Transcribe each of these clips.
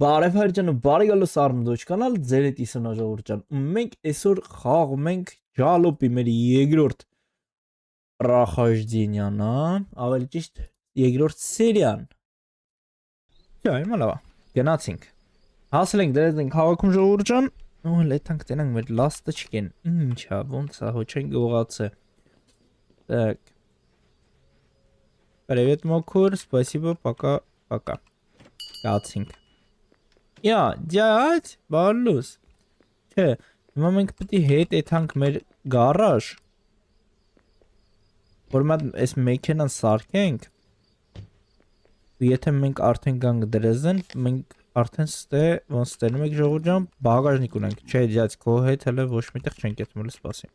Բարև հայրջան ու բարի գալուս Արմդոջ կանալ ձեր հետ իսնա ժողովուրդ ջան։ Մենք այսօր խաղում ենք Ջալոպի մեր երկրորդ прохождениան, ավելի ճիշտ երկրորդ սերիան։ Դա հիմա լավ։ Գնացինք։ Հասել ենք դրել քաղաքում ժողովուրդ ջան։ Ու լետանք տենանք մեր լաստը չկեն։ Ինչա, ոնց է, հո չեն գողացե։ Так. Привет, Мокур, спасибо, пока. Գացինք։ Յա, դյաց, բալուս։ Չէ, հիմա մենք պետք է հետ եթանք մեր գարաժ։ Որ մատ այս մեքենան սարքենք։ Ու եթե մենք արդեն գանք դրեզեն, մենք արդեն ստե ոնց ստենում եք ժողովուրդ ջան, բագաժնիկ ունենք։ Չէ, դյաց, քո հետ հələ ոչ միտեղ չենք գտնում, սպասի։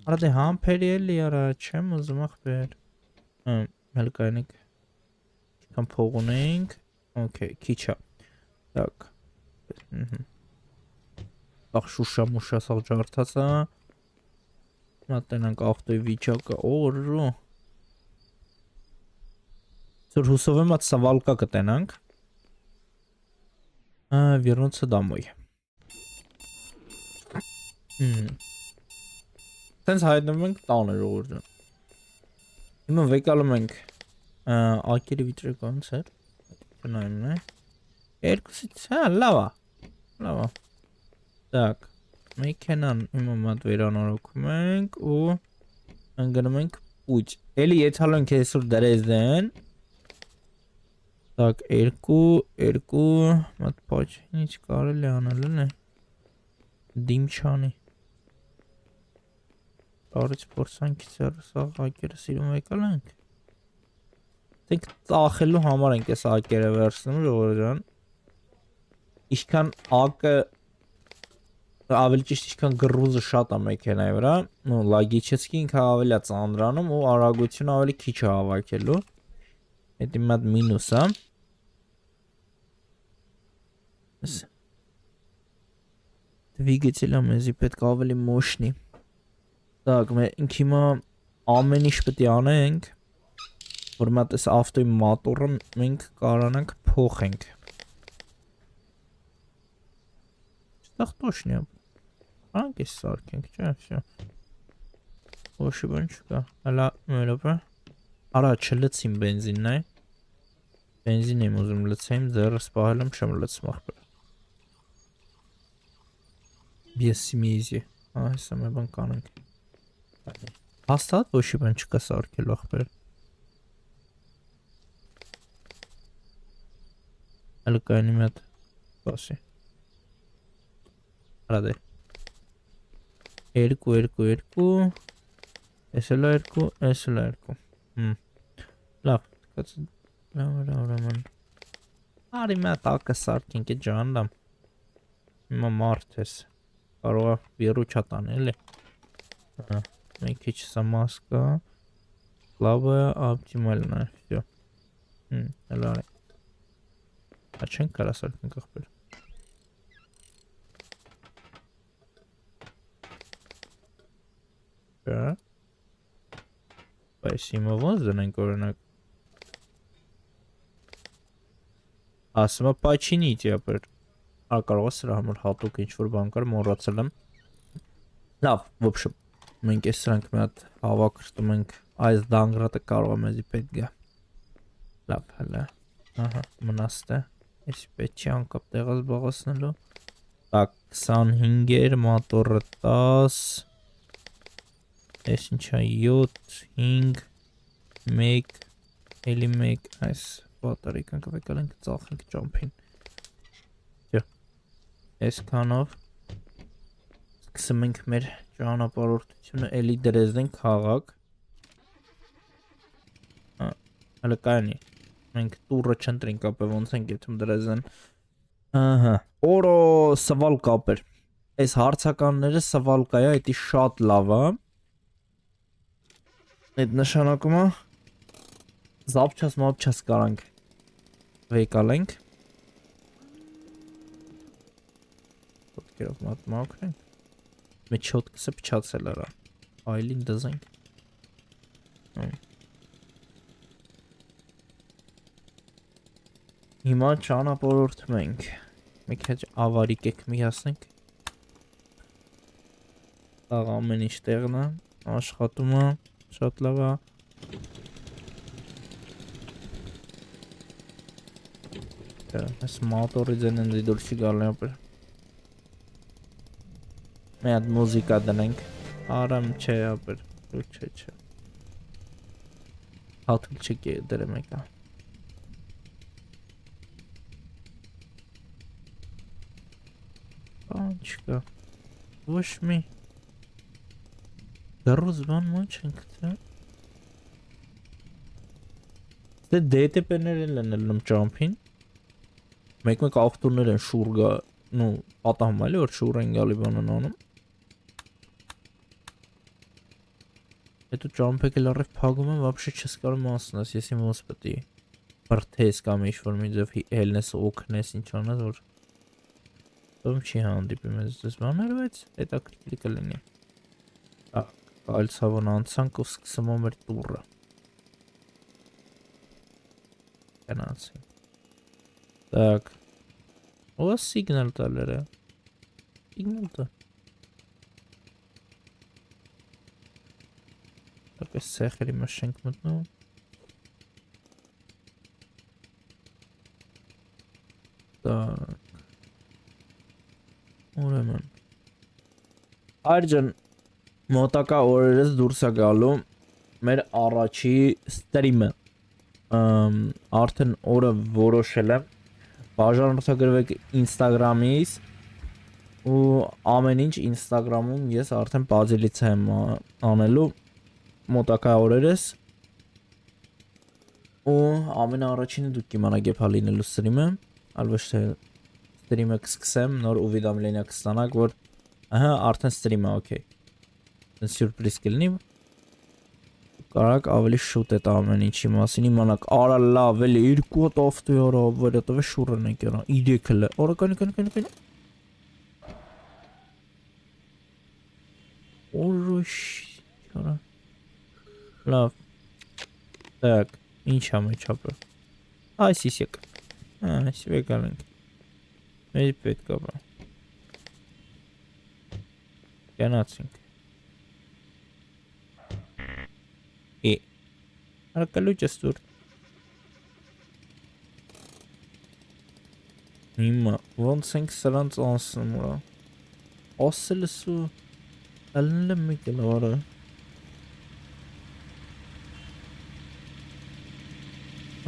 Արա դե համբերի էլի արա, չեմ ուզում ախպեր։ Հələ կայնիկ։ Ինչքան փող ունենք։ Okay, քիչ է։ Так. Ախ շուշա սաղ ջարդած է։ Նա տենանք ավտոյի վիճակը, օրո։ Ծոր հուսով եմ at սավալկա կտենանք։ Вернуться домой։ Տենց հայտնվում ենք տանը ժողովուրդ ջան։ Հիմա վեկալում ենք ակերի վիճակը ոնց է։ Նայում է։ Երկուսից, լավ է։ Так, մեքենան հիմա մատ վերանորոգում ենք ու ընկնում ենք ուջ։ Էլի եթալու ենք այսօր դրեզեն։ Так, երկու, մատ պաչ, ինչ կարելի անել է։ Դիմ չանի։ Արից փորձանքից սաղ ակերը սիրում եկալ ենք։ Դենք ծախելու համար ենք այս ակերը վերցնում ժողովուրդ ջան։ Ինչքան ակը ավելի ճիշտ ինչքան գրուզը շատ է մեքենայի վրա, ու լագիչեցկի ինքը ավելի է ծանրանում ու արագությունը ավելի քիչ է հավաքելու։ Դա մատ մինուս է։ Двигателя մեզի պետք է ավելի մощный։ Так, մենք հիմա ամեն ինչ պետք է անենք, որ մատ այս ավտոյի մոտորը մենք կարողանանք փոխենք։ Ստեղ точно։ Անք էս սարքենք, չէ՞, всё։ Ոչ բան չկա։ Հələ մերոպը։ Արա չլցիմ բենզինն է։ Բենզին եմ ուզում լցեմ, ձեռը սպահել եմ, չեմ լցում ախպեր։ Без смеси։ Հեսա մի բան կանենք։ Հաստատ ոչ բան չկա սարքելու ախպեր։ Հələ կայնի մի հատ բասի։ Արա դե։ Երկու։ Էս էլ երկու։ Լավ, կաց լավ։ Արի մի հատ ակը սարքենք է ջանդամ։ Հիմա մարդ ես։ Կարող է վիրու չատան էլի։ Մի քիչ սա մասկա։ Լավը օպտիմալն է, всё։ Հələ արի։ Չենք կարա սարքենք ախպեր։ Բայց հիմա ոնց դնենք օրինակ։ Ասում է պաչինիտ ապեր։ Կարող է սրա համար հատուկ ինչ-որ բան կար, մոռացել եմ։ Լավ, в общем, մենք այս սրանք մի հատ հավաքրտում ենք, այս դանգրատը կարող է մեզի պետք գա։ Լավ, հələ։ Ահա, մնաստ է։ Ես պետք չի անկապ տեղած բաղացնելու։ Так, 25-էր, մոտորը 10։ Այս ինչա 7, 5, 1, էլի 1, այս բատարիկան կվեկալ ենք ծախենք ճամփին։ Այսքանով սկսում ենք մեր ճանապարհորդությունը էլի դրեզդեն քաղաք։ Հələ կայանի։ Մենք տուրը չընտրենք ապե ոնց ենք եթում դրեզդեն։ Ահա։ Օրո սվալ կապեր։ Այս հարցականները սվալկա է, դա շատ լավ է։ Այդ նշանակում է զապչաս կարանք վեկալենք։ Կերով մատ մաքրենք։ Մի չոտքսը փչացել արա։ Այլին դզենք։ Հիմա ճանապարհորդում ենք։ Մի քիչ ավարիկ եք միացնենք։ Աղ ամեն ինչ տեղն է, աշխատում է, շատ լավ է։ Այս մոտորի ձենն դուրս գալու ապր։ Մի հատ մուզիկա դնենք։ Արամ չէ ապր, չէ։ Հատուկ չկի դրեմ եկա։ Բան չկա։ Ոչ մի դրոզ բան ման չենք թե։ Դե DTP-ներ են լնելում ճամփին։ Մեկ աղտուրներ են շուր գա, նու պատահում էլի որ շուր են գալի բանն անում։ Հետո ճամփեկը լարիվ փագում են, вообще չես կարող մասնաս, ես իմ ոնց պետք է բրթես կամ ինչ-որ մի ձև հելնես օգնես ինչ անես, որ ում չի հանդիպի մեզ դες բաներ, բայց հետաքրքիր կլինի։ Այլ ցավոն անցանք ու սկսում եմ մեր տուրը։ Գնացինք։ Так. У вас сигнал талերը։ Сигнал տա։ Такой սեխերի մեջ ենք մտնում։ Так. Ուրեմն։ Այրջան մոտակա օրերս դուրս է գալու մեր առաջի ստրիմը։ Արդեն օրը որոշել եմ։ Բաժանորդագրվեք Instagram-ից ու ամեն ինչ Instagram-ում ես արդեն բազելից եմ անելու մոտակա օրերս ու ամենաառաջինը դուք կիմանաք երբ է լինելու ստրիմը, այլ ոչ թե ստրիմը կսկսեմ, նոր ուվիդամլենիա կստանաք, որ ահա արդեն ստրիմ է, օքեյ։ Սյուրպրիզ կլինի։ Կարակ ավելի շուտ է ամեն ինչի մասին իմանաք, արա լավ էլի 2 հատ ավտո արա վրետով է շուրն է կերա 3 էլ արա կանի Օրոշ արա լավ Так ինչ է մեջապը այս իսեք այս վեկալենք մեր պետք է բա գնացինք Արկալուճը ստուր Հիմա ոնց ենք սրանց անսնում ուրա Ասելս ու ալնել եմ մի կլավարը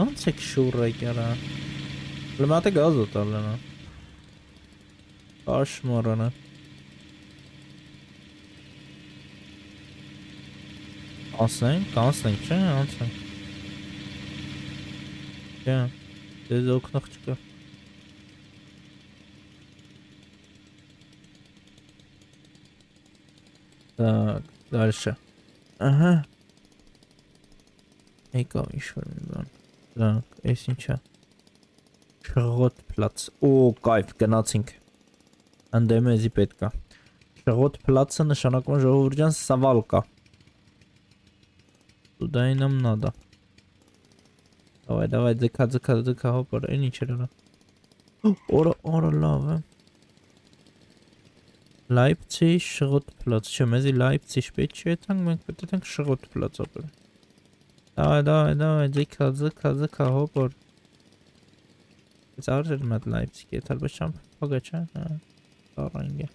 Ոնց եք շուր եք արա Լմատ է գազ ոտալենա Կաշմարանը Անցնենք, չէ, անցնենք Չէ, դեզ օգնող չկա Так, дальше Ահա Եկավ ինչ-որ մի բան Так, ես ինչա Շղոտ պլաց Օ, կայվ, գնացինք Անդեմ էզի պետք է Շղոտ պլացը նշանակում է ժողովուրդյան սավալկա Туда и нам надо. Давай, дзыка, хопа, и ничего. Ора, лава. Leipzig, Schrottplatz. Чем эти Leipzig печатан, мы хотим Schrottplatz опять. Давай, дзыка, хопа. Зараз же мат Leipzig, это албашам, погача. Таранге.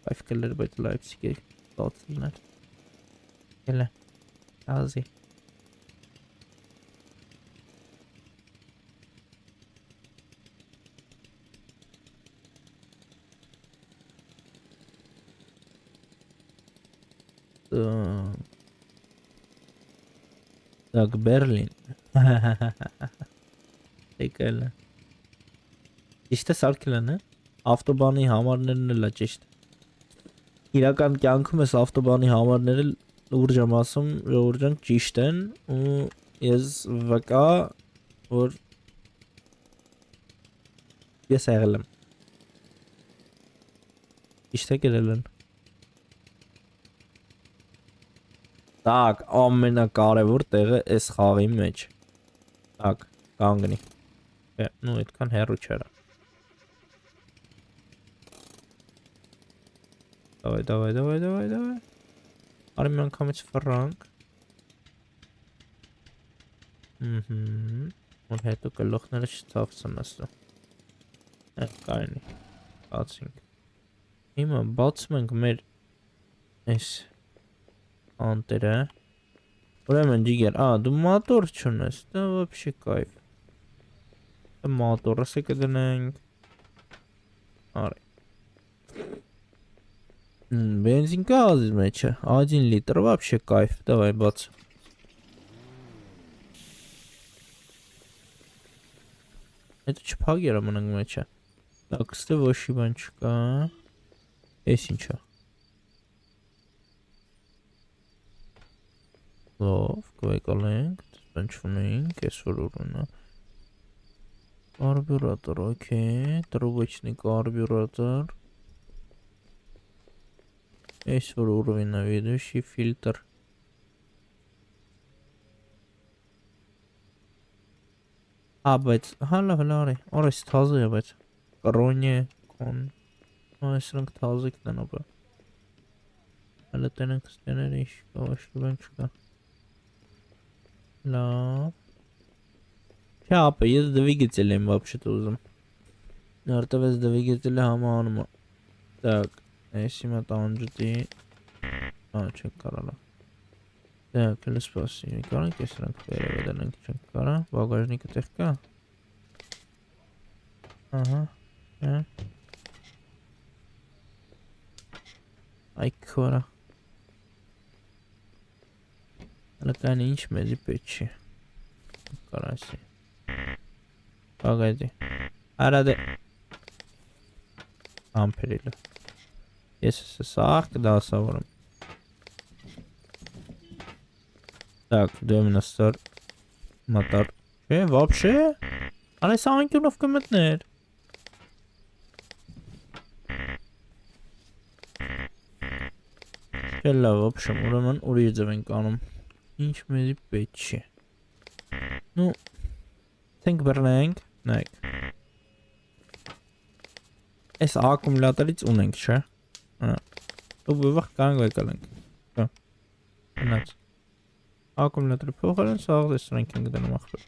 Five killer бит Leipzig, тоталнер. Hele. Azı. Так, Berlin. Եկել է։ Ճիշտ է սարքելը, ավտոբանի համարներն էլ է ճիշտ։ Իրական կյանքում ես ավտոբանի համարները Լուրջ եմ ասում, ժողովուրդ ճիշտ են ու ես վկա, որ ես եղել եմ։ Ճիշտ է գրել են։ Так, ամենակարևոր տեղը էս խաղի մեջ։ Так, կանգնի։ Ну, այդքան հեռու չերա։ Давай։ Արի մի անգամից ֆրանկ։ Որ հետո գլուխները չցավցն ասո։ Կայնի։ Բացինք։ Հիմա բացում ենք մեր այս անտերը։ Ուրեմն ջիգեր, դու մոտոր չունես, դա вообще кайֆ։ Մոտորը կդնենք։ Արի։ Бензин կազի մեջը, 1 литр, вообще кайф, давай բաց։ Հետո չփագերա մնանք մեջը։ Так, ստե ոչի բան չկա։ Էս ինչա։ Լավ, կվեկալենք, բան չունենք, էս որ ուրունա։ Карбюратор, окей, трубочный карбюратор. Есть уровень наведущий фильтр. Բայց հալա, օրես թազը է, բայց կրոնյե, կոն, այսրանք թազիկն են ապա։ Հալա տենենք ստեներ ինչ կա, ոչի բան չկա։ Լավ։ Չէ ապա, ես двигатель եմ вообще-то ուզում։ Արդավ ես двигатель համանում է։ Так, ես հիմա տանջուտի, չենք կարալա։ Так, или спаси, կարանք ես rank վերևեդանենք չենք կարա, բագաժնիկը տեղ կա։ Ահա, Այ քորա։ Հələ կան ինչ մեզի պետք չի։ Կարասի։ Բագայդի։ Արադե։ Ամպերիլը։ Ես սաղ կդասավորում։ Так, Доминастор, мотор. Вообще? Она сама в комментарии. Hello, в общем, ուրեմն ուրիձև ենք անում։ Ինչ մեզի պետք չի։ Ну, think բռնենք, նայեք։ Այս ակումուլատորից ունենք, չէ։ Ու բվախ կարող եկալ ենք։ Հնաց։ Ակումուլատորը փոխել են, սաղ դեսրանք ենք դնում ախպեր։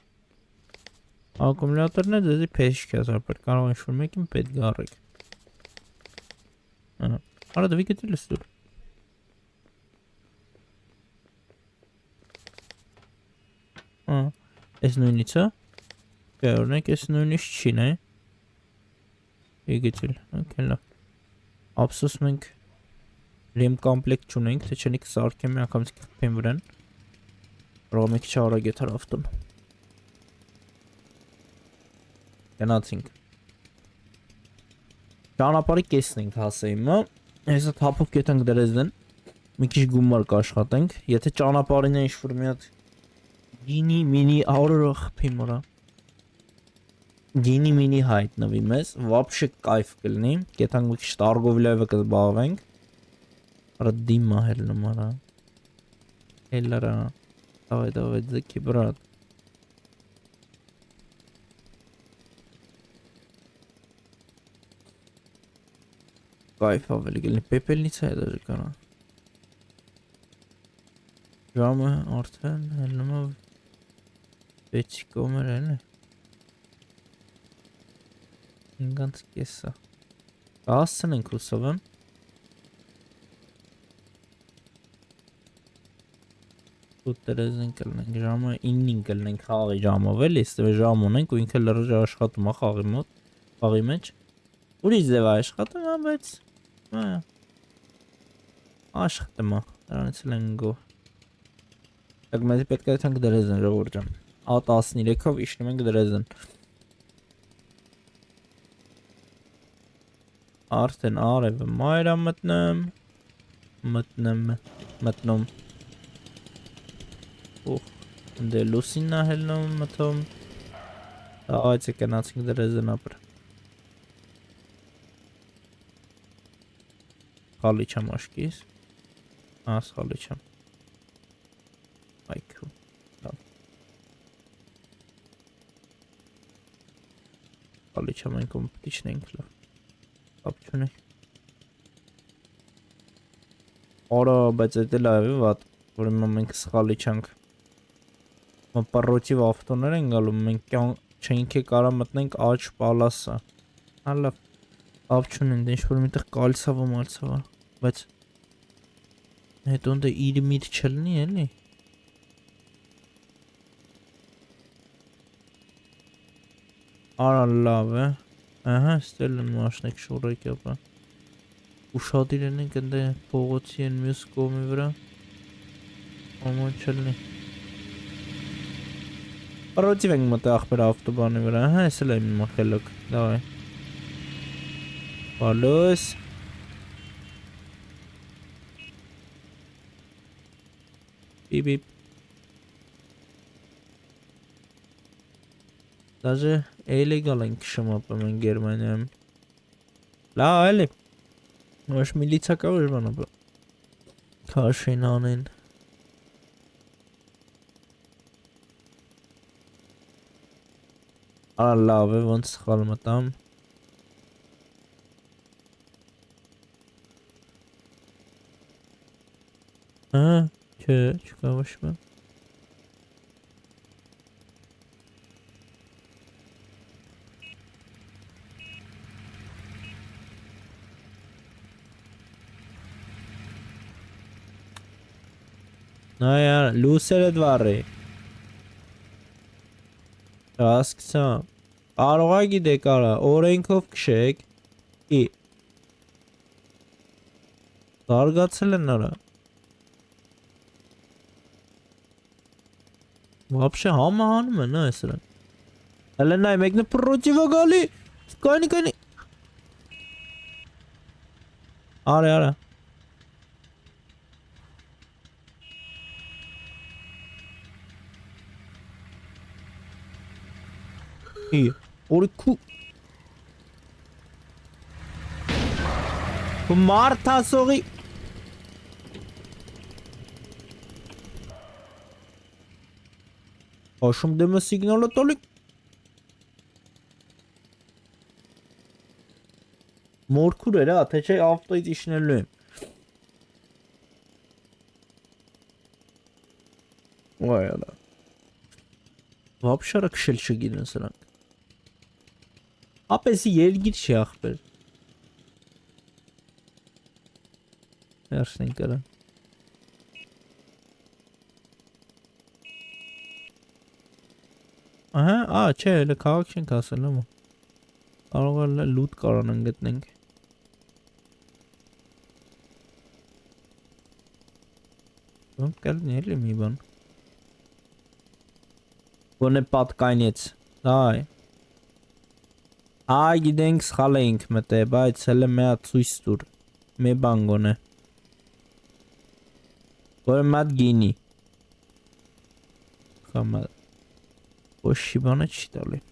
Ակումուլատորն է դեզի պեշք ես ապեր, կարող ինչ-որ մեկին պետք գարեք։ Արա դվիկետի լստուր։ Ես նույնից է։ Կայորնեք ես նույնից չին է։ Իգեցիլ, կելա։ Ապսոս մենք լիմ կամպլեկտ չունենք, թե չենիք սարքեմ մի ակամից կպեն վրեն։ Ռոմիք չարագ է թրավտում։ Գնացինք։ Ճանապարհի կեսն ենք հասեիմը։ Հեսա թափով կետանք դրեզդեն։ Մի քիչ գումար կաշխատենք։ Եթե ճանապարհին է ինչ-որ մի հատ գինի մինի աուրորող փիմորա։ Գինի մինի հայտնվի մեզ, вообще կայֆ կլինի։ Կետանք մի քիչ տարգովլևը կզբաղվենք։ Արա դիմա հելնում արա։ Հելլարա։ Давай, ձգի брат։ Կայֆ ավելի կլինի, պեպելնիցա է դաժի կանա։ Ժամը արդեն հելնում է 6 կոմեր են է։ 5 կեսա։ Կասցն ենք հուսով եմ։ Ուտերեզ ենք կլնենք, ժամը 9-ին կլնենք խաղի ժամով էլ, իստվե ժամ ունենք ու ինքը լրժ աշխատում է խաղի մեջ։ Ուրիշ ձև աշխատում է, բայց աշխատում է, դրանից էլ են գո։ Так, մեզի պետք է թանք դրեզն ժողոր ջան։ A13-ով իշնում ենք դրեզն։ Արդեն արևը մայրա մտնում։ Դե լուսինա հելնում մտում։ Այդ է կնացինք դրեզն ապր։ Խալի չեմ աշկիս։ Խալի չեմ։ Այքու։ սխալի չէ, մենք կոմպետիչն ենք լավ։ Կապ չունի։ Արա, բայց դա լավ է, վատ, որ մենք սխալի չենք։ Պարոտիվ ավտոներ են գալու, մենք չենք կարա մտնենք աջ պալասը։ Հալա, կապ չունեն, դա ինչ-որ միտեղ կալցավը մալցավը, բայց հետո դա իր միտ չլնի, էլի։ Արա լավ է, ահա, ստել են մաշնեք շորեք ապա։ Ուշադիր ենք ընդ փողոցի են մյուս կողմի վրա։ Աման չլնի։ Պարոտիվ ենք մտը ախպեր ավտոբանի վրա, ահա, ես էլ եմ մխելոք, դավայ։ Պալոս։ Բիպ։ Даже illegal ենք քշում ապա մենք Գերմանիայում։ Լավ էլի։ Ոչ միլիցա կա որ բան ապա։ Քաշին անեն։ Արա լավ է, ոնց սխալ մտամ։ Հա, չէ, չկա ոչ բան։ Նայա, լուսերը դվարի։ Հասկացա։ Կարող է գիտեք արա, օրենքով քշեք։ Զարգացել են արա։ Вообще համը հանում են, այս սրանք։ Հələ նայ, մեկն է պրոտիվա գալի։ Կանի։ Արա։ Օրիքու Մարտասողի Աշում դեմը սիգնալը տոլի Մորքուր էր, թե չէ ավտոյից իշնելու եմ Վայ ալա Վապշարը քշել չգինեն սրանք Ապեսի երգիր չի ախպեր Երշնեն կրան Ահա, չէ, հելը կաղաք չենք ասել հոմա Կարող է լուտ կարան ընգտնենք Ոնք կալնի էլի մի բան Ոնե պատկայնեց Դայ Այ գիտենք սխալ էինք մտե, բայց հելը մի հատ ցույց տուր Մի բան գոնե Որ մատ գինի Խամա Ոչ շի բանը չի տալի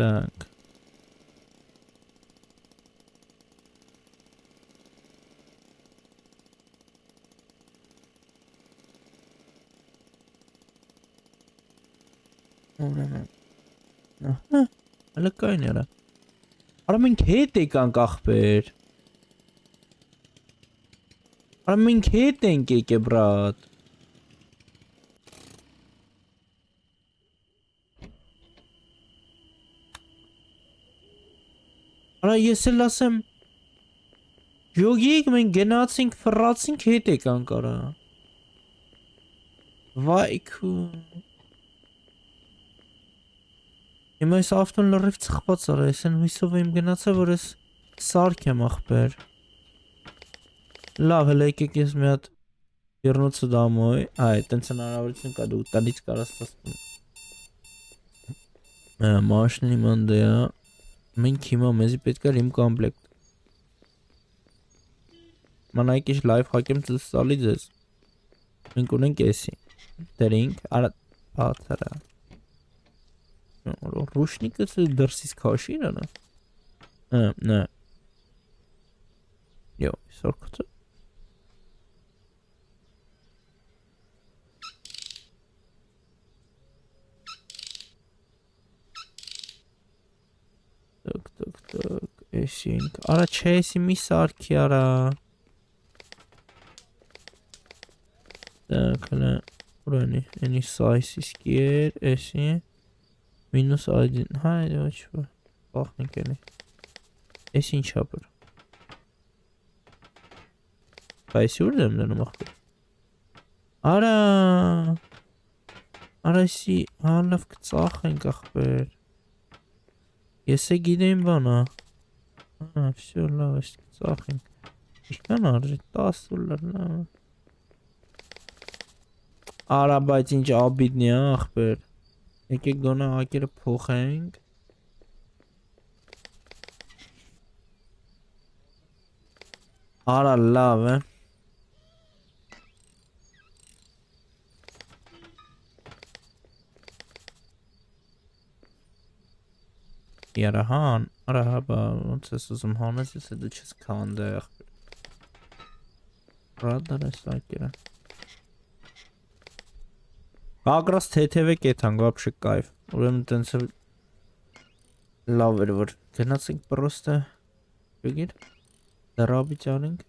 Так Ահա, հələ կային երա Արա մենք հետ եկանք ախպեր Արա մենք հետ ենք եկե բրատ Արա ես էլ ասեմ Յոգիկ մենք գնացինք ֆռացինք հետ եկանք արա Վայքու Հիմա այս ավտոն լրիվ ծխված արա, ես են հույսով եմ գնացա, որ ես սարք եմ ախպեր Լավ, հələ եկեք ես մի հատ Եռնոցը դամոյ, այ, տենց հնարավորություն կա դու տնից կարաս տասպում Մաշնի մանդեա Մենք հիմա մեզի պետք էր իմ կամպլեկտ Մանայք իչ լայվ հակեմ ծուս սալի ձեզ Մենք ունենք եսի Դրինք, արա, բաթարա Ռուշնիկը դրսից քաշին անա Նա Յո, սորքոցը Տակ, էսինք, արա չէ, էսի մի սարքի արա։ Տակ, հլը, ուրանի, ենի սայսի սկի էր, էսի, մինուս այդին, հա, ոչ բա, բախնենք էլի, էս ինչ ապր։ Այսի ուր դեմ դնում աղբեր։ Արա էսի, հա լավ կծախ ենք աղբեր։ Ես է գիտեին բանա։ Всё, լավ, ես կծախ ենք։ Իշքան արժի, 10 դոլար, լավ։ Արա, բայց ինչ աբիդնի է աղբեր։ Եկեք գոնե ակերը փոխենք։ Արա լավ է։ Երահան, արա հաբա, ոնց ես ուզում հանես, ես է դու չես կանդը աղբեր։ Ռադար ես ակերը։ Կագրաս թեթև էթանք, վապշե կայվ, ուրեմն տենց լավ էր, որ գնացինք պրոստը, բգիր, դրաբի ճարինք,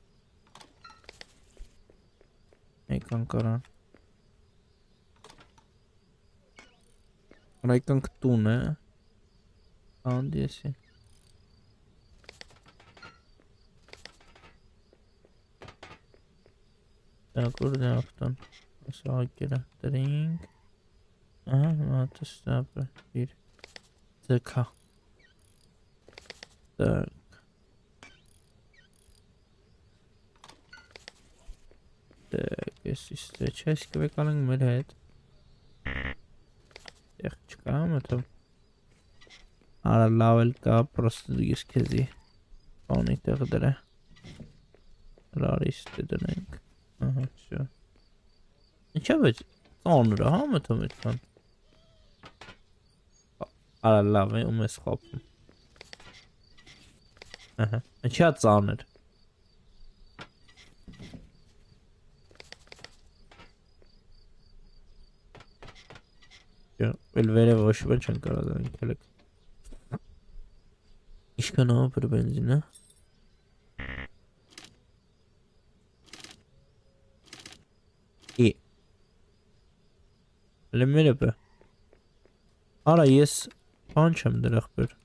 եկանք արան, եկանք տուն է, անդի եսի, դակ որ դե աղտան, ասա ակերը դրինք, մատս դապը, բիր, ձկա, դակ, ես իստե չես կվեկանենք մեր հետ, տեղ չկա մտով, արա լավ էլ կա, պրոստը դու ես կեզի, բանի տեղ դրե, լարի իստե դրենք, ահա, շո, ինչա վեջ, ծանուրա, հա մտով էտքան, արա լավ է, ում ես խապում, ահա, ինչա ծանր, էլ վերև ոչ բան չեն կարա դրանք հելեք, իշքան ապր բենզին է, Հլը մերը բը, արա ես բան չեմ դր աղբեր,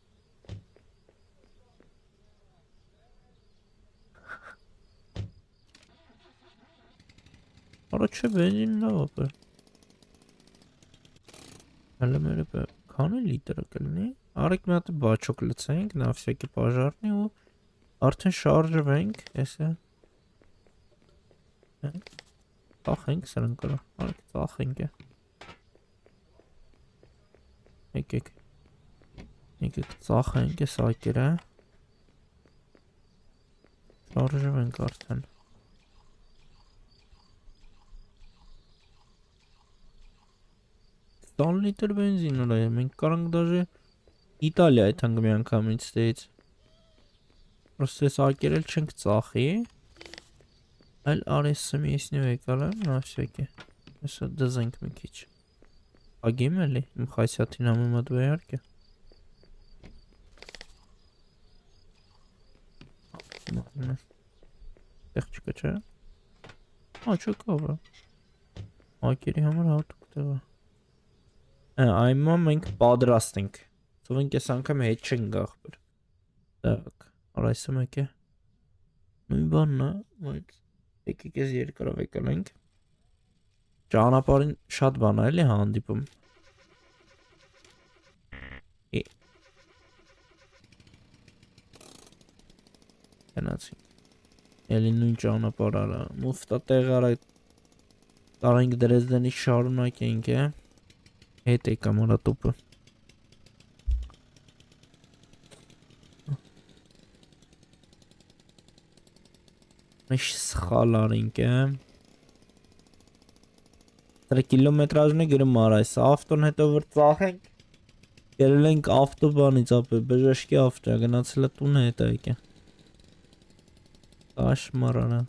արա չէ բենզին լավ ապր, հլը մերը բը, քանի լիտրը կլնի, արեք մի հատ բաչոք լծենք, նա վսյակի պաժարնի ու արդեն շարժվենք, ես է, ծախենք սրն կրա, արեք ծախենք է, եկեք ծախենք ես ակերը, շարժվենք արդեն, 10 լիտր բենզին ուրա է, մենք կարանք դաժե Իտալիա այդհանգ մի անգամից ստեից, պրոստը ես ակերել չենք ծախի, այլ արեսը մի եսնի վեկալը, նավսյակ է, եսա դզենք մի քիչ, ագիմ էլի, իմ խայսյատին համում հատ վեհարկ է, տեղ չկա չէ, չկա վրա, ակերի համար հատուկ տեղը, այմա մենք պատրաստ ենք, ծովենք ես անգամ հետ չենք աղբեր, դակ, արայսը մեկ է, նույն բանն է, բայց եկեք ես երկրով եկել ենք, ճանապարհին շատ բան է էլի հանդիպում, գնացինք, էլի նույն ճանապարհ արա, մուֆտատեղ արա, տարենք Դրեզդենի շարունակ ենք է, հետ եկա մարատոպը, Միշ սխալ արինք է, դրա կիլոմետրաժն է գրում արայս, ավտոն հետո վր ծախենք, գերել ենք ավտոբանից ապե, բժաշկի ավտո է, գնացել է տուն է հետա եկե, կաշմար արա,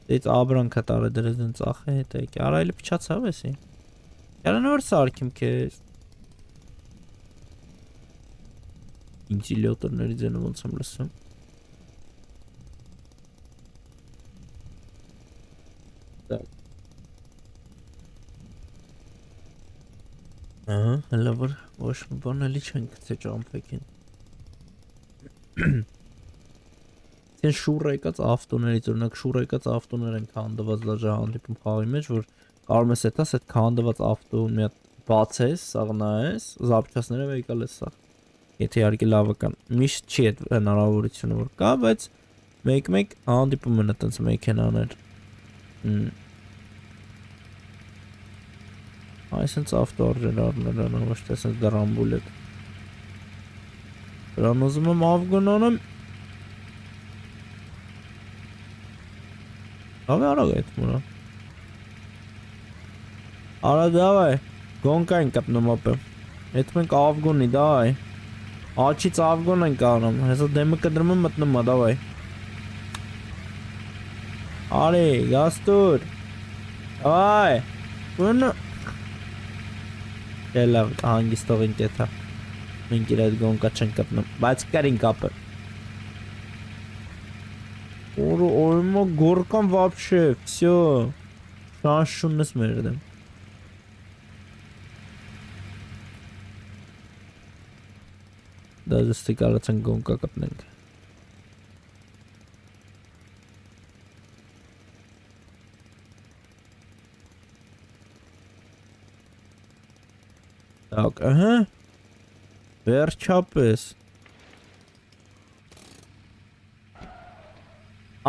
դեից աբրանք հատ արը դրեզն ծախ է հետա եկե, արա էլի պչացավ եսի, Յարան որ սարքիմ կեզ, ինտիլյոտորների ձենը ոնց եմ լսում։ Ահա, հələ որ ոչ մի բան էլի չեն գցե ճամփեքին։ Ցեն շուռ եկած ավտոներից, օրինակ շուռ եկած ավտոներ են քանդված լաժա հանդիպում խաղի մեջ, որ կարող ես այդտես այդ քանդված ավտոն մի հատ բացես, սաղ նայես, զապչասներով եկալ է սա։ Եթե իհարկե լավը կան։ Միշտ չի այդ հնարավորությունը որ կա, բայց մեկ-մեկ հանդիպում են այդպես մեքենաներ։ Այսինքն ավտո արժեր առնել են, ոչ թե այսպես դրամբուլետ։ Դրան ուզում եմ ավգոնանեմ։ Давай արագ այդ մորա։ Արա давай, գոնկային կապնում ապը։ Այդ մենք ավգոնի, давай։ Աչից ավգոն ենք անում, հեսա դեմը կդրում եմ մտնում ա, давай։ Արի, գաստուր։ Давай։ Բունը Լավ, հանգիստով ենք եթա։ Մենք իր այդ գոնկա չենք կպնում, բայց կարին կապը։ Օրմա գորկան վապշե, վսյո։ Շանս շուննես մերդեմ։ Դա զստի կարաց են գոնկա կպնենք։ Так, ահա։ Վերջապես։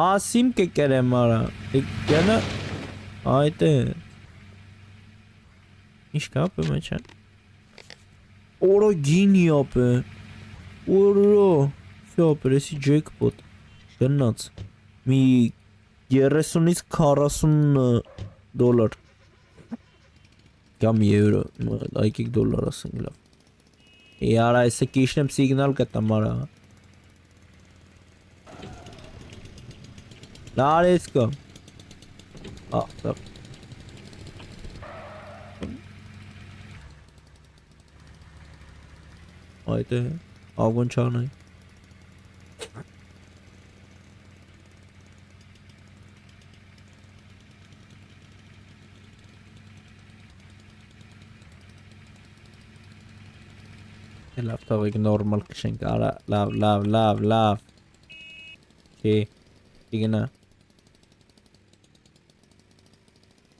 Ասիմ կերեմ արա։ Գնա այդ է։ Ինչ կապը մեջ է։ Օրո գինի ապը։ Օրո։ Всё, պրեսի ջեքպոտ։ Գնաց։ Մի 30-ից 40 դոլար։ Կամ եվրո, այկիկ դոլար ասենք լավ։ Իարա, այսը կիշնեմ սիգնալ կտամ արա։ Լարես կոմ։ Լավ։ Այդ է, աղոն չանայ։ Լավ թողեք նորմալ կշենք, արա, լավ։ Չի, իգնա։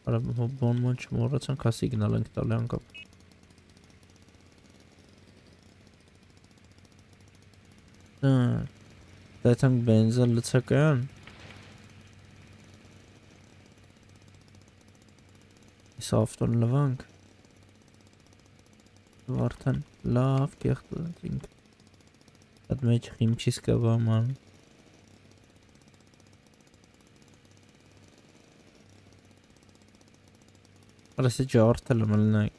Արա, բոնման չմորացան, կա սիգնալ ենք տալի անկապ։ Դայթանք բենզան լծակայան։ Ես ավտոն լվանք։ Վարդան լավ կեղտոզինք։ Այդ մեջ խիմչիս կավաման։ Արասի ջարդել եմ լնայք։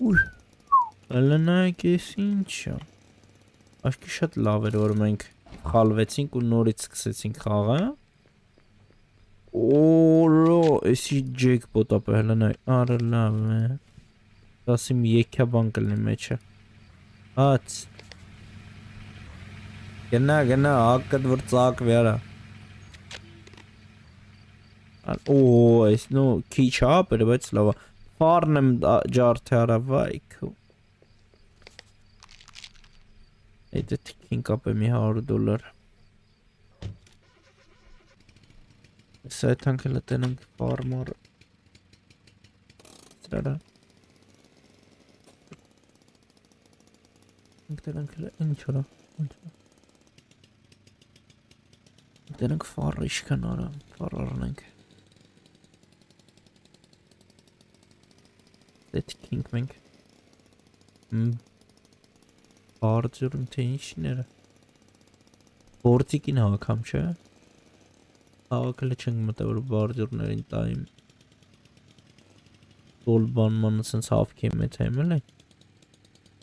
Ուր, լնայք ես ինչա։ Աշկի շատ լավ էր, որ մենք խալվեցինք ու նորից սկսեցինք խաղը։ Օրո, էսի ջեքպոտ ապը հելանայ, արը լավ է։ Դասիմ եկյա բան կլնի մեջը։ Հաց։ Գնա, ակդ որ ծակ վերա։ Օ, այս նո, քիչ ապեր, բայց լավա։ Պարն եմ ջարդի արա, վայք։ Այդ է թիքին կապ է մի $100։ Սա այդ հանքել տենենք պարմար սրարա տենենք ինչ որա տենենք վարը իշկան արա վար արնենք դետքինք մենք բարձուրում թե ինչները բորձիկին հավակամ չէ Հավաքել չենք մտա որ բարձուրներին տայիմ Տոլ բանմանը սենց հավքի եմ էտ հեմել է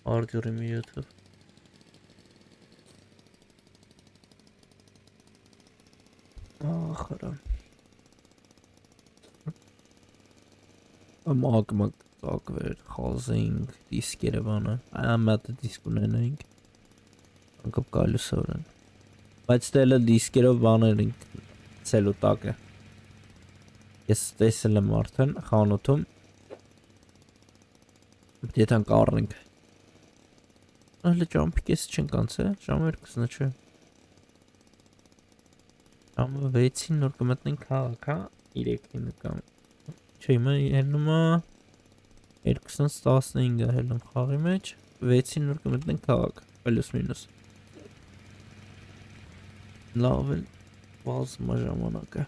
Բարձուրի միյոթով Ախարա Մակ Տակվեր, խազենք, դիսկ Երևանը, ամատը դիսկ ունենենք, անկապ կալուսոր են, բայց տելը դիսկերով բաներ ենք ցելու տակը, ես տեսել եմ արդեն խանութում, դետան կարնենք, հələ ճամպի կեսը չենք անցել, ժամը 2-ն չէ, ժամը 6-ին նոր կմտնենք քաղաք, 3-ին կամ, չէ հիմա հելնում է, 2-15-ը հելնում խաղի մեջ, 6-ին նոր կմտնենք քաղաք, պլյուս մինուս։ Լավ էլ բազում է ժամանակը։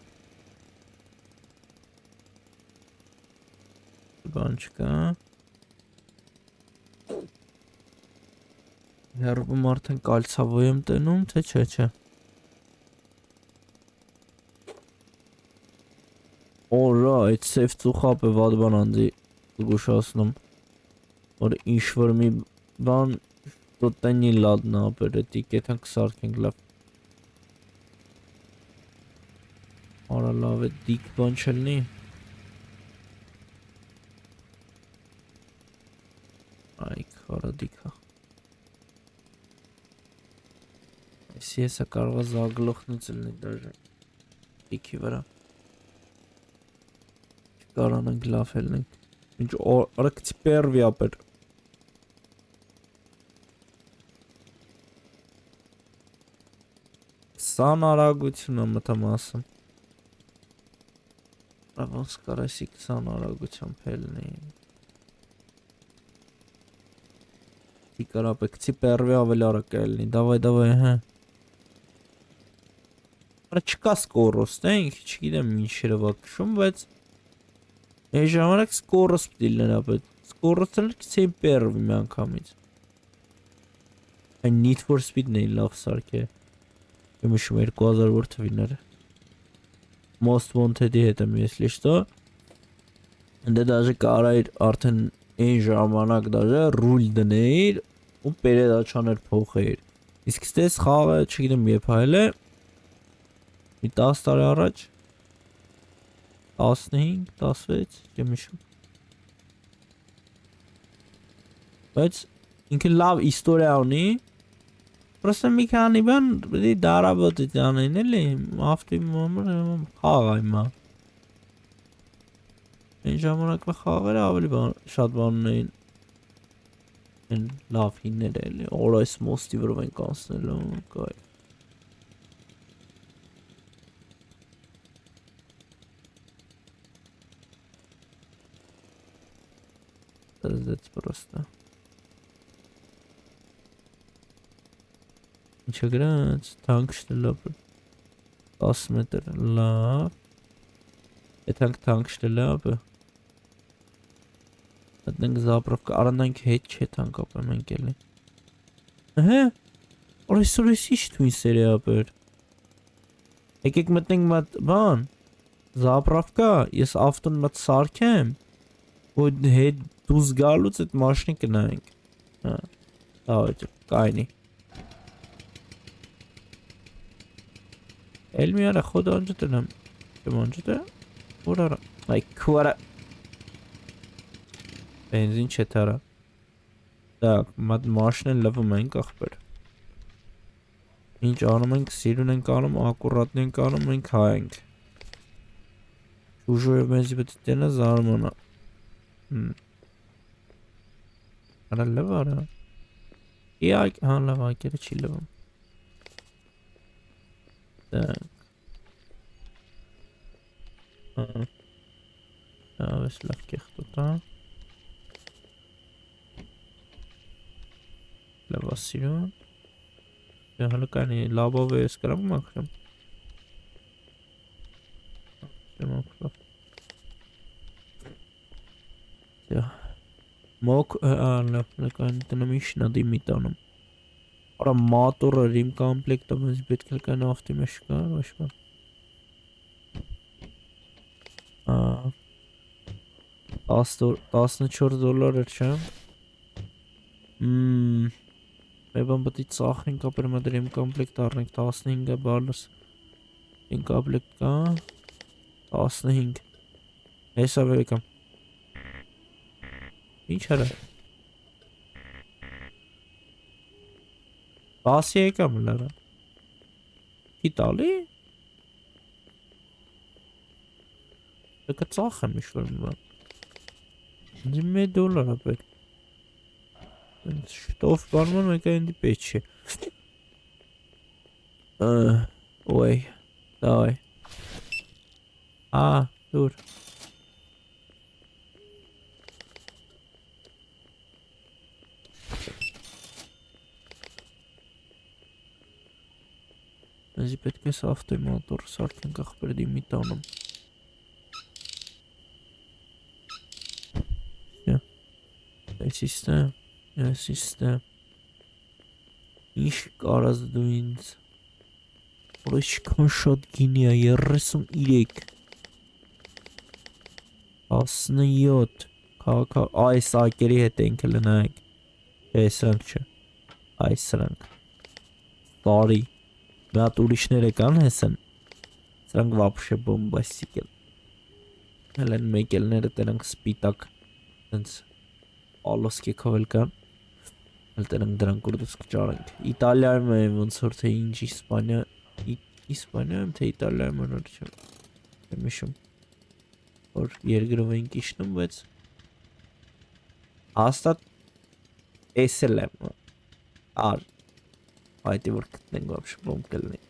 Բան չկա։ Հերբում արդեն կալցավոյ եմ տենում, թե չէ։ Օրա, այդ սև ծուխապ է վատ բան անձի զգուշացնում, որ ինչ-որ մի բան что-то не ладно ապերետիկ, եթանք սարքենք լավ։ Արա լավ է դիք բան չլնի։ Այ քարա դիքա։ Այս եսը կարող է զագլոխնից լնի դաժը դիքի վրա։ Կարանանք լավ հելնենք։ Ինչ արակցի պերվի ապեր։ Սան արագություն եմ մտամ ասում։ Ոնց կարասի 20 արագությամբ հելնի։ Տիկարապեքցի պերվի ավելի արագ հելնի, դավայ, հա։ Արա չկա սկորոստ, չգիտեմ ինչ երևակշում, բայց Այս ժամանակ սկորոս պտի լնրա պետ, սկորոսը լքցեի պերվի մի անգամից։ Այն Need for Speed-ն էի լավ սարք է, եմ իշում 2000 որ թվիները։ Most Wanted-ի հետ եմ ես լիշտո, ընդե դաժը կարայր արդեն այն ժամանակ դաժը ռուլ դնեիր ու պերեդաչաներ փոխեիր։ Իսկ ստես խաղը չգիտեմ եվ հայլ է, մի 10 տարի առաջ, 15, 16, չեմ իշում։ Բայց ինքը լավ իստորիա ունի, պրոստը մի քանի բան պետք է դարաբոդից անեն էլի, ավտոյի համար խաղ այմա։ Այն ժամանակվա խաղերը ավելի շատ բան ունեին։ Այն լավ հիններ էլի, օր այս մոստի վրով ենք անցնելու, կայ։ Здесь просто. Ինչը գրած, թանք շտելապ 10 մետր լավ, եթանք թանք շտելապ մտնենք զապրովկա, արանանք հետ չէ թանք ապեմ ենք էլի օրես ինչ թույն սերի ապեր եկեք մտնենք մատ բան զապրովկա, ես ավտոն մատ սարքեմ ու հետ դուզ գալուց այդ մաշնի կնայինք լավ կայնի Էլ մի արա խոդ անջտել եմ Չեմ անջտել որ արա այ քուարա Բենզին չետ արա Так, մաշնեն լվում ենք աղբեր Ինչ անում ենք, սիրուն ենք անում, ակուրատն ենք անում, մենք հա ենք Ուժոյով բենզի պետք տենը զարմանա Արա լվ արա Իակ, հա լավ ակերը չի լվում Так Ավես լավ կեղտոտա Լավ ասիրուն Հələ կանի լաբով ես կրամ մաքրեմ Չեմ ակրավ Մոկ, լավ, տնեմ իշնա դիմի տանում Արա մատորը ռիմ կամպլեկտը մեզ պետք է կան ավտի մեջ կար, ոչպա 14 դոլար էր չէ Մեբան պետի ծախենք ապեր մդ ռիմ կամպլեկտ առնենք 15-ը բալս Ռիմ կամպլեկտ կա 15 Հեսավ եկամ Ինչ արա։ Բասի եկամ լարա։ Իտալի։ Դե ծախ եմ ինչ-որ մի բան։ $1 ապեր։ Շտով բանման մեկը ինձ պետք չէ։ Ой, давай. Dur. Մեզի պետք է սավտոյ մոտոր սարքենք ախպեր դիմի տանում։ Սիստեմ։ Ինչ կարաս դու ինձ։ Որ ինչքան շատ գինի է 33 17 այս ակերի հետ ենք լնայք սրանք չէ այս սրանք բարի մի հատ ուրիշները կան հեսն սրանք վապշե բոմբաստիկ են հել են մեկելները տրանք սպիտակ տենց ալոսկի քովել կան հել տրանք դրանք ուրդուս կճարենք Իտալիայում է ոնց որ թե ինչ Իսպանիայում թե Իտալիայում անոր չէ միշում որ երկրով ենք իշնում բայց հաստատ էսել եմ այդի որ գտնենք вообще բոմ կլնի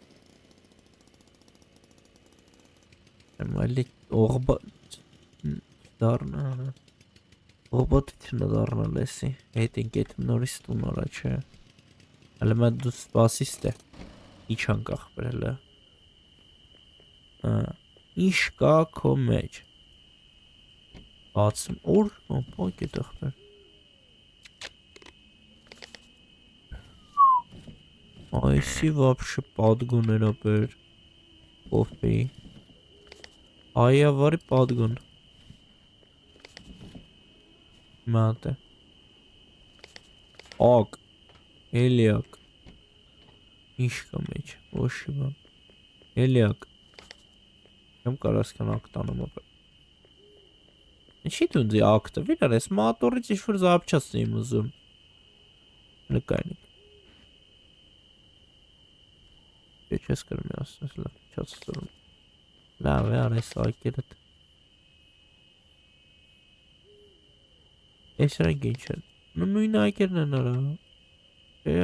այլի օղբոտությունը դառնալ էսի հետ ենք էդ նորից տուն արա չէ հələ մա դու սպասիստ է ինչ անկախ բրել է ինչ կա քո մեջ Բացում օր պոկ է տղբեր Այսի վապշը պատգուներ ապեր Պոպի Այավարի պատգուն Մատ է Ակ Էլիակ Ինչ կա մեջ Ոշի բան Էլիակ Եմ կարաս կան ակ տանում ապեր Ինչի դունձի ակտը, վիրար ես մատորից ինչ-որ զապչացն եմ ուզում Նկայնիք Չես կրում է ասնես լավ, չացստորում Լավ է արես ակերըտ Ես ռենք ինչ են Նույն ակերն են արա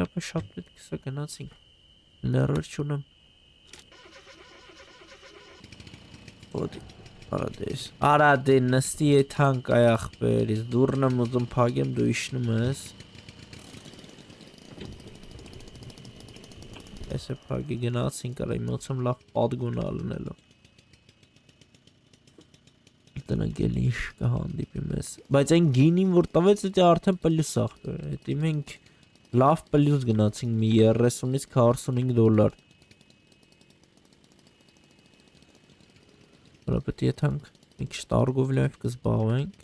ապը շատ պետք կսա գնացինք Լերոր չունեմ Ոտի Արադե նստի է թանք այ ախպեր, ես դուրն եմ ուզում պագեմ դու իշնում ես Ես է պագի գնացին կար իմոցում լավ պատգուն ալնելու Տնակ էլ ինչ կհանդիպի մեզ Բայց այն գինին որ տավեց էտի արդեն պլյուս ախպեր Էտի մենք լավ պլյուս գնացինք մի 30-ից $45 Որը պետք է թանք մի քիչ տարգով լայվ կզբաղվենք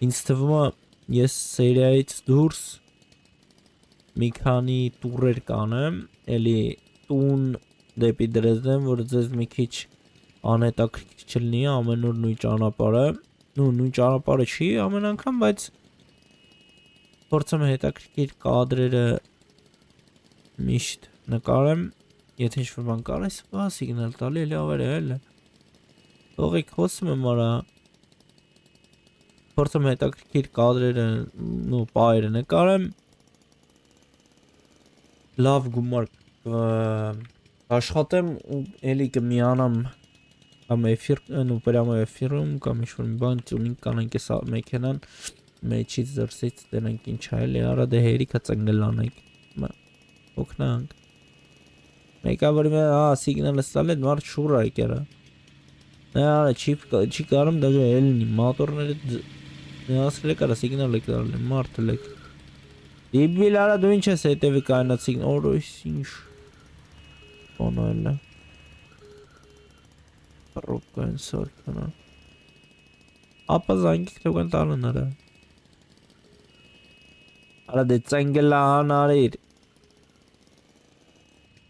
Ինձ թվում է ես սերիայից դուրս մի քանի տուրեր կանեմ էլի տուն դեպի Դրեզդեն որ ձեզ մի քիչ անհետաքրքիր չլինի ամեն օր նույն ճանապարհը նույն ճանապարհը չի ամեն անգամ բայց փորձեմ հետաքրքիր կադրերը միշտ նկարեմ եթե ինչ-որ բան կարես բա սիգնալ տալի էլի ավեր է էլի Ողեք խոսում եմ արա Փորձեմ հետաքրքիր կադրերը ու պայերը նկարեմ Լավ գումար աշխատեմ ու էլի կմիանամ կամ էֆիր ու պրամը էֆիրում կամ ինչ-որ մի բան տյունինգ կանենք էս մեքենան մեջից դրսից դրանք ինչ այլի արա դե հերիքա ծնգլանենք օգնանք մեկավորի սիգնալը ստալ է մարդ շուր արկերա Արա չի կարում դաժե էլնի մատորները ասրել է կարա սիգնալ եք դարել մարդը լեք Դիբիլ արա դու ինչ ես հետևի կայնած սիգնալ օրոյս ինչ Բոնել է Ռոկկային սարքանա Ապա զանգիք թողան տանն արա Արա դե ծնգլան արիր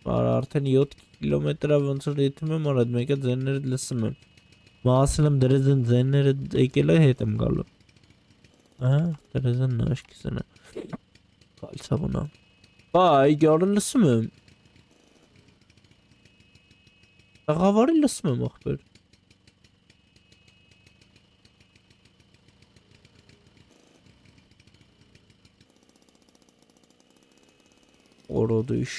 Արա արդեն 7 կիլոմետրա ոնց որ եթում եմ արա մեկը ձենները լսում եմ Մասել եմ դրեզ են ձենները եկել է հետ եմ գալու դրեզեն նաշկիսն է կալցավունա բայ գյարն լսում եմ տղավարի լսում եմ աղբեր օրոդույշ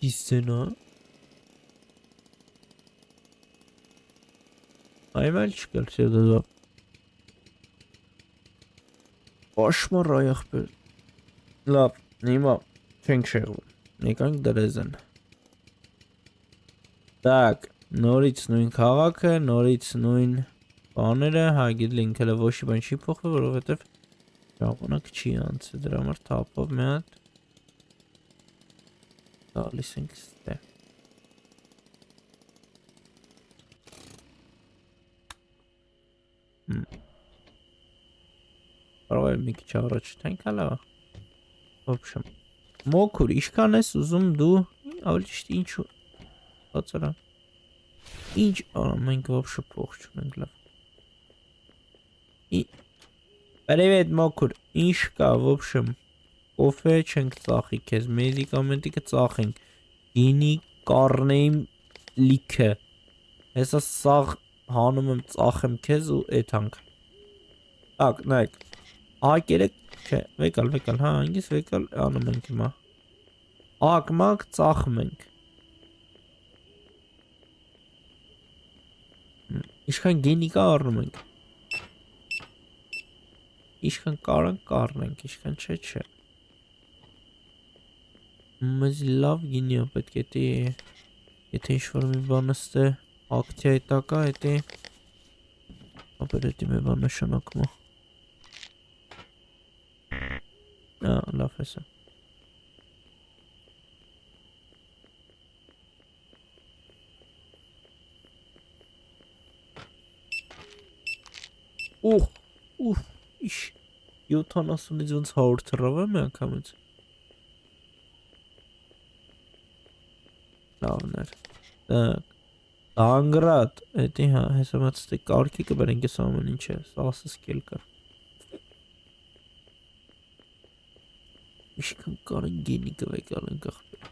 իսցենա այմել չկալ սեդազա Աշմար այախբեր լավ նիմա չենք շեղվում նեկանք դրեզեն Так, նորից նույն քաղաքը, նորից նույն բաները, հա գիտի ինքը լավ ոչի բան չի փոխվել, որովհետև ժամանակ չի անցել, դրա համար թափով մի հատ գալիս ենք ստե։ Կարող է մի քիչ առաջ տենք հալա։ Ոբշեմ։ Մոքուր, ինչքան ես ուզում դու, ավելի ճիշտ ինչու Բացարա Ինչ մենք вообще փող չունենք լավ Привет մոքուր ինչ կա вообще Կոֆե չենք ծախի քեզ մեդիկամենտիկը ծախենք Գինի կառնեիմ լիքը Հեսա սաղ հանում եմ ծախեմ քեզ ու էթանք Так նայեք Ակերը չէ վեկալ հա անգիս վեկալ անում ենք հիմա Ակմակ ծախում ենք Իշքան գենի կա առնում ենք Իշքան կարանք կառնենք Իշքան չէ Մեզ լավ գինի է պետք է Եթե ինչ-որ մի բան ստե Ակցիա տակա հետի Ապեր հետի մի բան նշանակում Լավ հեսա Իշ 70-ից ոնց 100 թռավ է մի անգամից Լավներ Անգրատ Էդի հա հեսամած ստե կարգի կբերենք ես ամեն ինչ է Սասս կել կար Իշքան կարեն գենի կվեկալ ենք աղբեր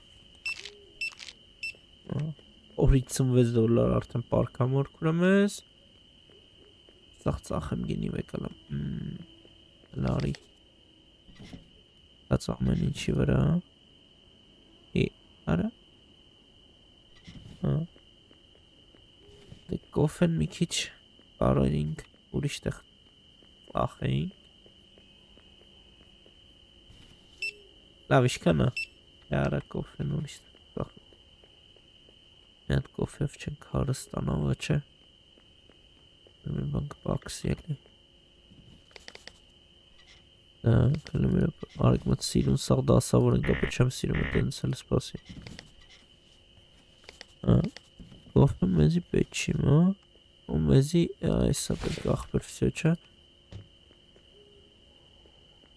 Օրից $56 արդեն պարկամոր կուրեմ ես Ծախ եմ գենի վեկալամ Լարի Հաց ամեն ինչի վրա Արա Դե կոֆեն մի քիչ կարոյինք ուրիշ տեղ ծախեինք Լավ իշքան է Արա կոֆեն ուրիշ տեղ ծախենք Մի հատ կոֆև չենք հարստանավա չէ Մի բանք պաքսի էլի Կլիմերը արեք մտ սիրուն սաղ դասավոր ենք ապը չեմ սիրում է տենց էլ սպասի Կոֆը մեզի պետ չի մա ու մեզի այսա պետք աղբեր վսյո չէ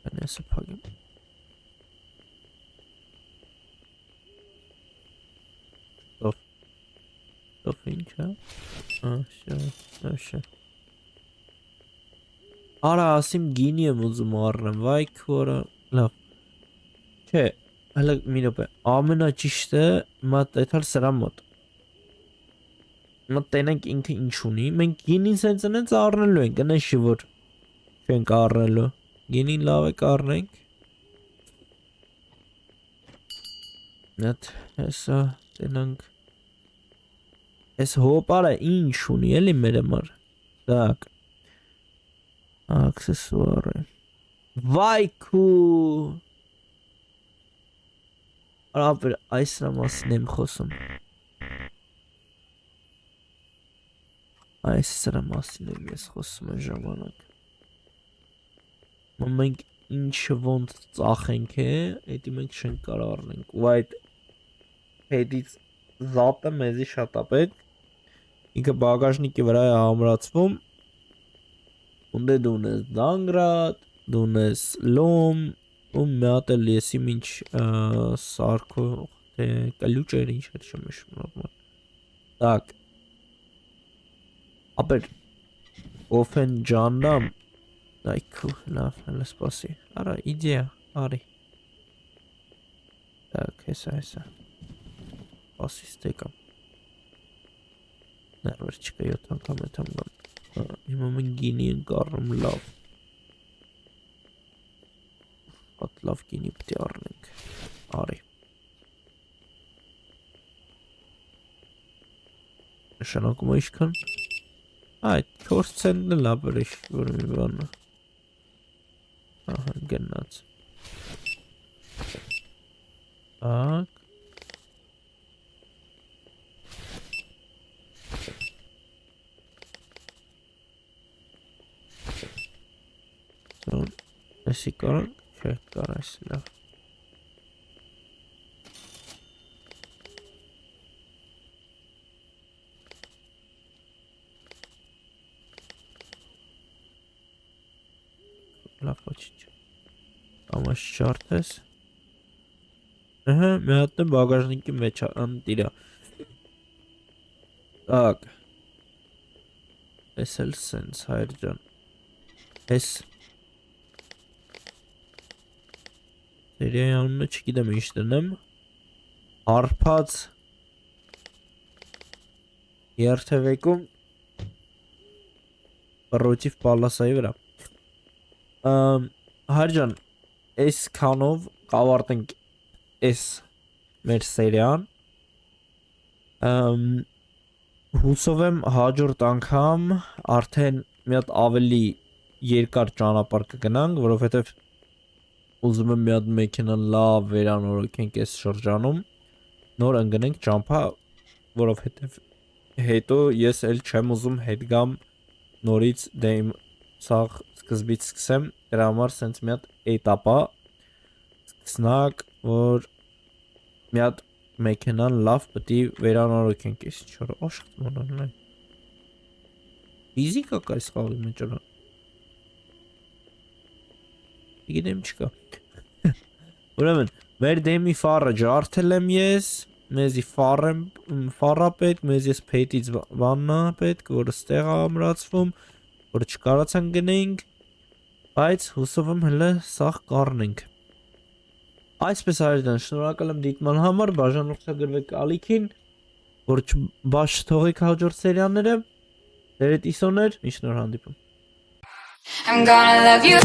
Բան եսը պագեմ Կոֆ ինչ է Շա Արա ասիմ գինի եմ ուզում առնեմ վայ քորը լավ Չէ հələ մի րոպե ամենա ճիշտը մատ այդալ սրա մոտ Մտ տենենք ինքը ինչ ունի մենք գինին սենց ընենց առնելու ենք ընեշի որ չենք առնելու գինին լավ է կառնենք Նատ հեսա տենանք Ես հոպարը ինչ ունի էլի մեր համար Так Աքսեսուարը Վայ քու Արաբեր այս նրա մասին եմ խոսում Այս սրա մասին եմ ես խոսում եմ ժամանակ Մենք ինչը ոնց ծախենք է Էդի մենք չենք կար առնենք ու այդ հետից զատը մեզի շատ ապետ Ինքը բագաժնիկի վրա է համրացվում Ունդ դու ունես դանգրատ, դու ունես լոմ ու մի հատ էլ եսի մինչ սարքո կլուչ էր ինչ էր չմշում Так Ապեր Օֆեն ջաննամ։ Այքու, լավ, հələ սպասի։ Արա, իդեա, արի։ Так, հեսա։ Սպասի ստեկամ։ Ներվեր չկա 7 անգամ եմ գամ։ Հիմա մենք գինի ենք առնում լավ։ Հատ լավ գինի պետք է առնենք։ Արի։ Նշանակում է ինչքան։ Այդ 4 ցենտն էլ ապրիշ, որ մի բանը։ Ահա, գնաց։ Так։ Էսի կարանք, չէ, կարաս լավ։ Լավ ոչինչ։ Ամաս չարթես։ Ահա, մի հատ բագաժնիկի մեջ անտիրա։ Так։ Էս էլ սենց հայր ջան։ Էս Սերիայի անունը չգիտեմ ինչ դնեմ։ Հարփած երթևեկում Պրոտիվ պալասայի վրա։ Հայրջան, այս կանով կավարտենք այս մեր սերիան։ Հուսով եմ հաջորդ անգամ արդեն մի հատ ավելի երկար ճանապարհ կգնանք, որովհետև ուզում եմ մի հատ մեքենա լավ վերանորոգենք այս շրջանում, նոր ընկնենք ճամփա, որովհետև հետո ես էլ չեմ ուզում հետ գամ նորից դեմ սաղ սկզբից սկսեմ, դրա համար սենց մի հատ էտապա սկսնակ, որ մի հատ մեքենան լավ պետք է վերանորոգենք այս չորը աշխատանքն է։ Ֆիզիկա կա այս խաղի մեջ արա։ Գիտեմ չկա։ Ուրեմն, մեր դեմի ֆարը ջարդել եմ ես, մեզի ֆարա պետք, մեզ ես փետից բաննա պետք, որը ստեղ է ամրացվում, որ չկարացան գնենք, բայց հուսով եմ հələ սաղ կառնենք։ Այսպես հայրդան, շնորհակալ եմ դիտման համար, բաժանորդագրվեք ալիքին, որ բաց չթողեք հաջորդ սերիաները, դերետ իսոներ, ինչ նոր հանդիպում։ I'm gonna love you.